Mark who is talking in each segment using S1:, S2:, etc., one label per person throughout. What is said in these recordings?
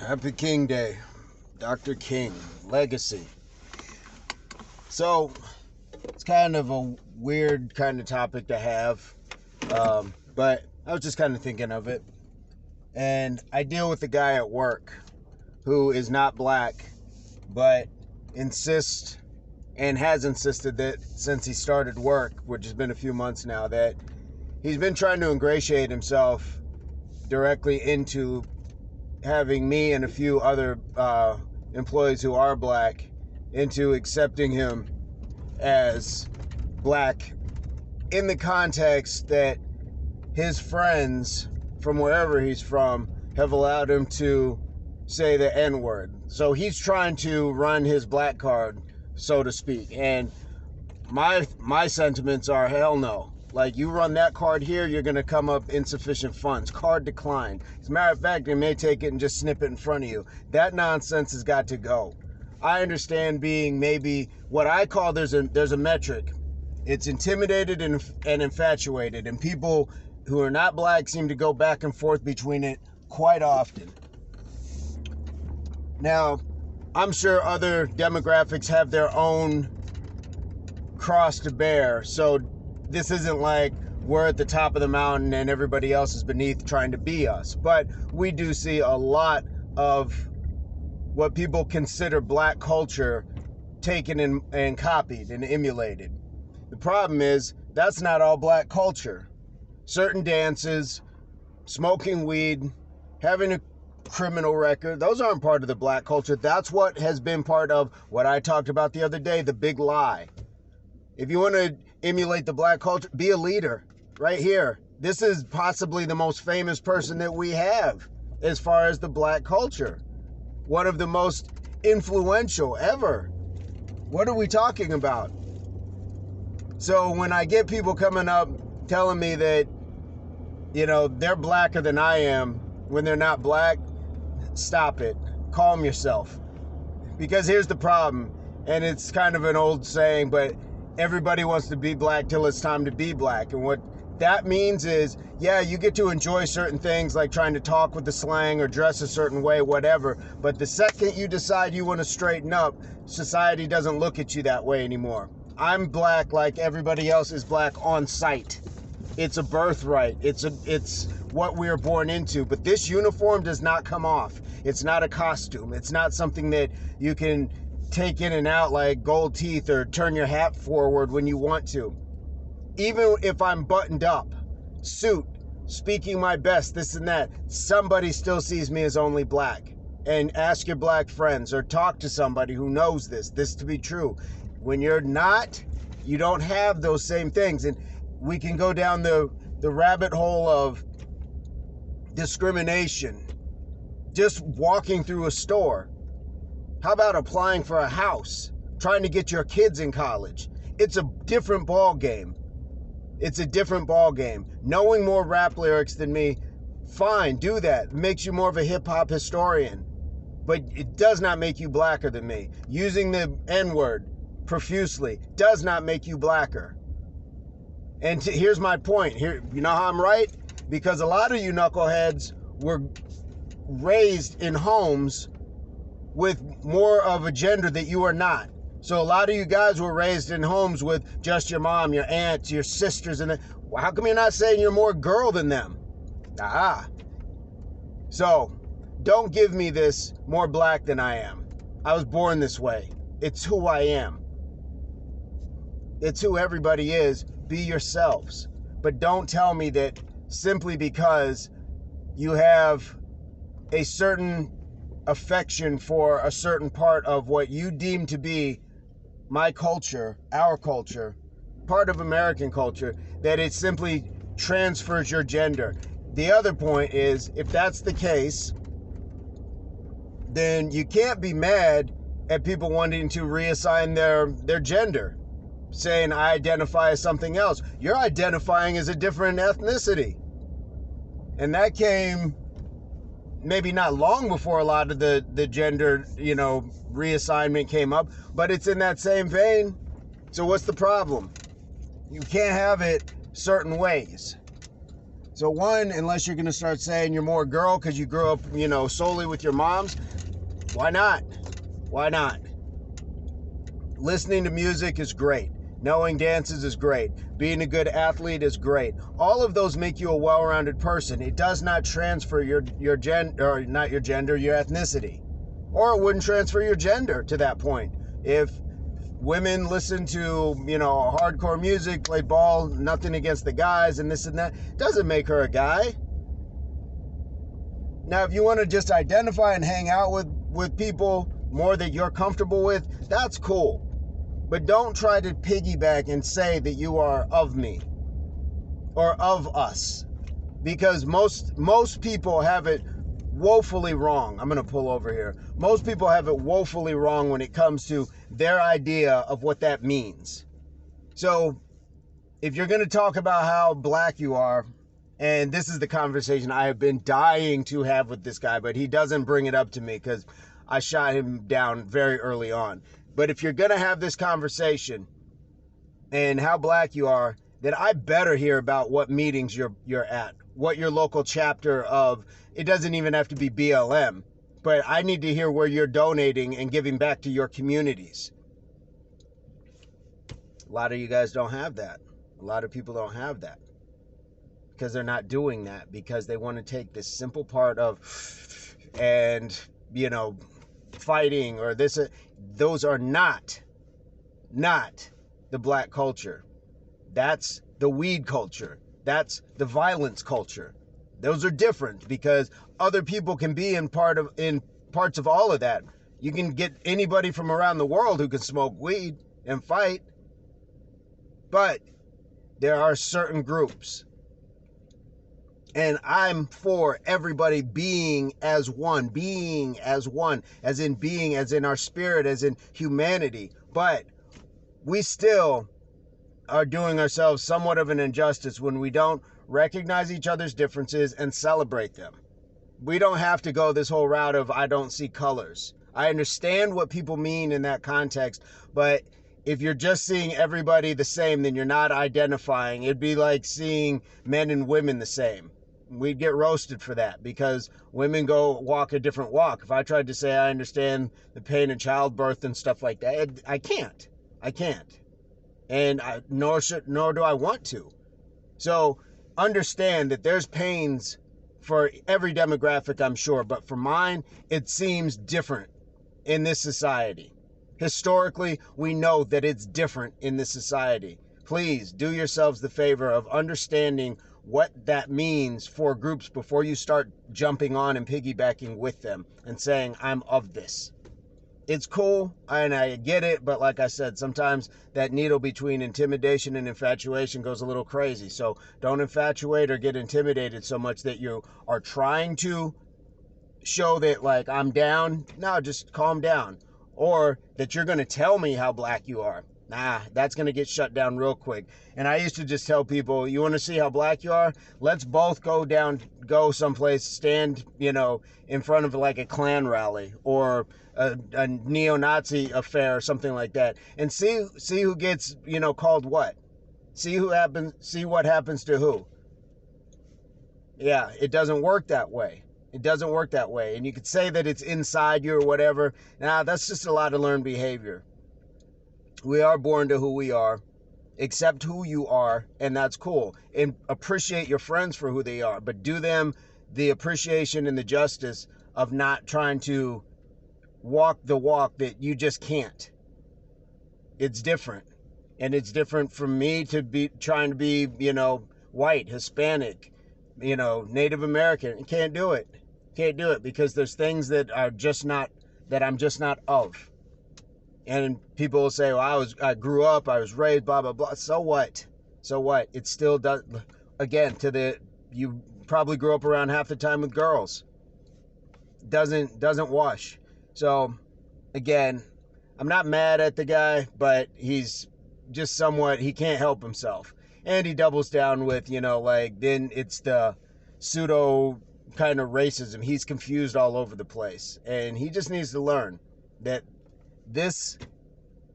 S1: Happy King Day. Dr. King. Legacy. So, it's kind of a weird kind of topic to have. But I was just kind of thinking of it. And I deal with a guy at work who is not black, but insists and has insisted that since he started work, which has been a few months now, that he's been trying to ingratiate himself directly into having me and a few other employees who are black into accepting him as black in the context that his friends from wherever he's from have allowed him to say the N-word. So he's trying to run his black card, so to speak. And my sentiments are hell no. Like, you run that card here, you're going to come up insufficient funds. Card declined. As a matter of fact, they may take it and just snip it in front of you. That nonsense has got to go. I understand being maybe what I call there's a metric. It's intimidated and infatuated. And people who are not black seem to go back and forth between it quite often. Now, I'm sure other demographics have their own cross to bear. So this isn't like we're at the top of the mountain and everybody else is beneath trying to be us. But we do see a lot of what people consider black culture taken and copied and emulated. The problem is that's not all black culture. Certain dances, smoking weed, having a criminal record, those aren't part of the black culture. That's what has been part of what I talked about the other day, the big lie. If you want to emulate the black culture, be a leader right here. This is possibly the most famous person that we have as far as the black culture. One of the most influential ever. What are we talking about? So when I get people coming up telling me that, you know, they're blacker than I am when they're not black, stop it. Calm yourself. Because here's the problem, and it's kind of an old saying, but everybody wants to be black till it's time to be black. And what that means is, yeah, you get to enjoy certain things like trying to talk with the slang or dress a certain way, whatever. But the second you decide you want to straighten up, society doesn't look at you that way anymore. I'm black like everybody else is black on sight. It's a birthright. It's what we are born into. But this uniform does not come off. It's not a costume. It's not something that you can take in and out like gold teeth or turn your hat forward when you want to. Even if I'm buttoned up, suit, speaking my best, this and that, somebody still sees me as only black. And ask your black friends or talk to somebody who knows this to be true. When you're not, you don't have those same things. And we can go down the rabbit hole of discrimination. Just walking through a store. How about applying for a house? Trying to get your kids in college? It's a different ball game. It's a different ball game. Knowing more rap lyrics than me, fine, do that. It makes you more of a hip-hop historian. But it does not make you blacker than me. Using the N-word profusely does not make you blacker. And here's my point. Here, you know how I'm right? Because a lot of you knuckleheads were raised in homes with more of a gender that you are not. So a lot of you guys were raised in homes with just your mom, your aunts, your sisters, and well, how come you're not saying you're more girl than them? So don't give me this more black than I am. I was born this way. It's who I am. It's who everybody is. Be yourselves. But don't tell me that simply because you have a certain affection for a certain part of what you deem to be my culture, our culture, part of American culture, that it simply transfers your gender. The other point is, if that's the case, then you can't be mad at people wanting to reassign their gender, saying I identify as something else. You're identifying as a different ethnicity. And that came maybe not long before a lot of the gender, reassignment came up, but it's in that same vein. So what's the problem? You can't have it certain ways. So one, unless you're going to start saying you're more girl because you grew up, solely with your moms, why not? Why not? Listening to music is great. Knowing dances is great. Being a good athlete is great. All of those make you a well-rounded person. It does not transfer your gender, or not your gender, your ethnicity. Or it wouldn't transfer your gender to that point. If women listen to, hardcore music, play ball, nothing against the guys and this and that, doesn't make her a guy. Now, if you want to just identify and hang out with people more that you're comfortable with, that's cool. But don't try to piggyback and say that you are of me or of us, because most people have it woefully wrong. I'm going to pull over here. Most people have it woefully wrong when it comes to their idea of what that means. So if you're going to talk about how black you are, and this is the conversation I have been dying to have with this guy, but he doesn't bring it up to me because I shot him down very early on. But if you're going to have this conversation and how black you are, then I better hear about what meetings you're at, what your local chapter of, it doesn't even have to be BLM, but I need to hear where you're donating and giving back to your communities. A lot of you guys don't have that. A lot of people don't have that because they're not doing that, because they want to take this simple part of, and, fighting or this. Those are not the black culture. That's the weed culture. That's the violence culture. Those are different because other people can be in parts of all of that. You can get anybody from around the world who can smoke weed and fight. But there are certain groups. And I'm for everybody being as one, as in our spirit, as in humanity. But we still are doing ourselves somewhat of an injustice when we don't recognize each other's differences and celebrate them. We don't have to go this whole route of I don't see colors. I understand what people mean in that context, but if you're just seeing everybody the same, then you're not identifying. It'd be like seeing men and women the same. We'd get roasted for that because women go walk a different walk. If I tried to say I understand the pain of childbirth and stuff like that, I can't. And nor do I want to. So understand that there's pains for every demographic, I'm sure, but for mine, it seems different in this society. Historically, we know that it's different in this society. Please do yourselves the favor of understanding what that means for groups before you start jumping on and piggybacking with them and saying, I'm of this. It's cool, and I get it, but like I said, sometimes that needle between intimidation and infatuation goes a little crazy. So don't infatuate or get intimidated so much that you are trying to show that, like, I'm down. No, just calm down. Or that you're going to tell me how black you are. Nah, that's going to get shut down real quick. And I used to just tell people, you want to see how black you are? Let's both go someplace, stand, in front of like a Klan rally or a neo-Nazi affair or something like that. And see who gets, called what. See what happens to who. Yeah, it doesn't work that way. It doesn't work that way. And you could say that it's inside you or whatever. Nah, that's just a lot of learned behavior. We are born to who we are. Accept who you are, and that's cool. And appreciate your friends for who they are, but do them the appreciation and the justice of not trying to walk the walk that you just can't. It's different. And it's different from me to be trying to be, white, Hispanic, Native American. Can't do it. Can't do it because there's things that I'm just not of. And people will say, well, I grew up, I was raised, blah, blah, blah. So what? It still does. Again, you probably grew up around half the time with girls. Doesn't wash. So, again, I'm not mad at the guy, but he's just somewhat, he can't help himself. And he doubles down with, then it's the pseudo kind of racism. He's confused all over the place. And he just needs to learn that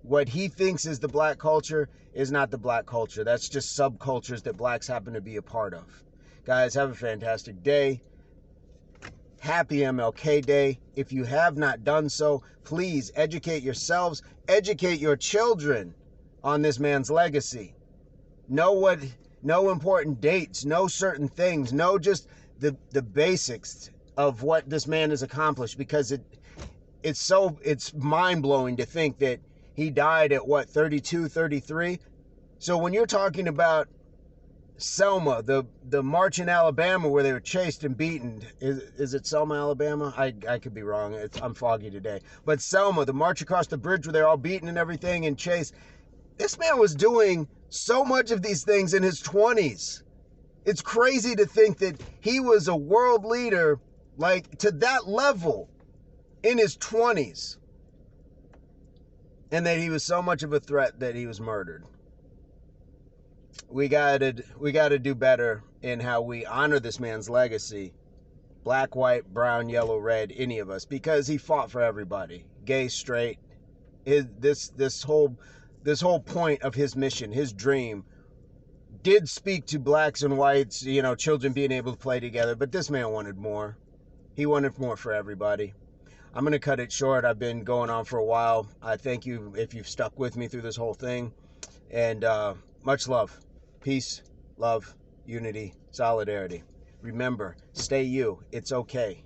S1: what he thinks is the black culture is not the black culture. That's just subcultures that blacks happen to be a part of. Guys, have a fantastic day. Happy MLK Day. If you have not done so, please educate yourselves, educate your children on this man's legacy. No important dates, no certain things, no just the basics of what this man has accomplished, because it's mind-blowing to think that he died at 32, 33. So when you're talking about Selma, the march in Alabama where they were chased and beaten. Is it Selma, Alabama? I could be wrong. I'm foggy today. But Selma, the march across the bridge where they're all beaten and everything and chased. This man was doing so much of these things in his 20s. It's crazy to think that he was a world leader, like, to that level in his 20s. And that he was so much of a threat that he was murdered. We gotta do better in how we honor this man's legacy. Black, white, brown, yellow, red, any of us, because he fought for everybody. Gay, straight. This whole point of his mission, his dream, did speak to blacks and whites, children being able to play together, but this man wanted more. He wanted more for everybody. I'm gonna cut it short. I've been going on for a while. I thank you if you've stuck with me through this whole thing, and much love. Peace, love, unity, solidarity. Remember, stay you. It's okay.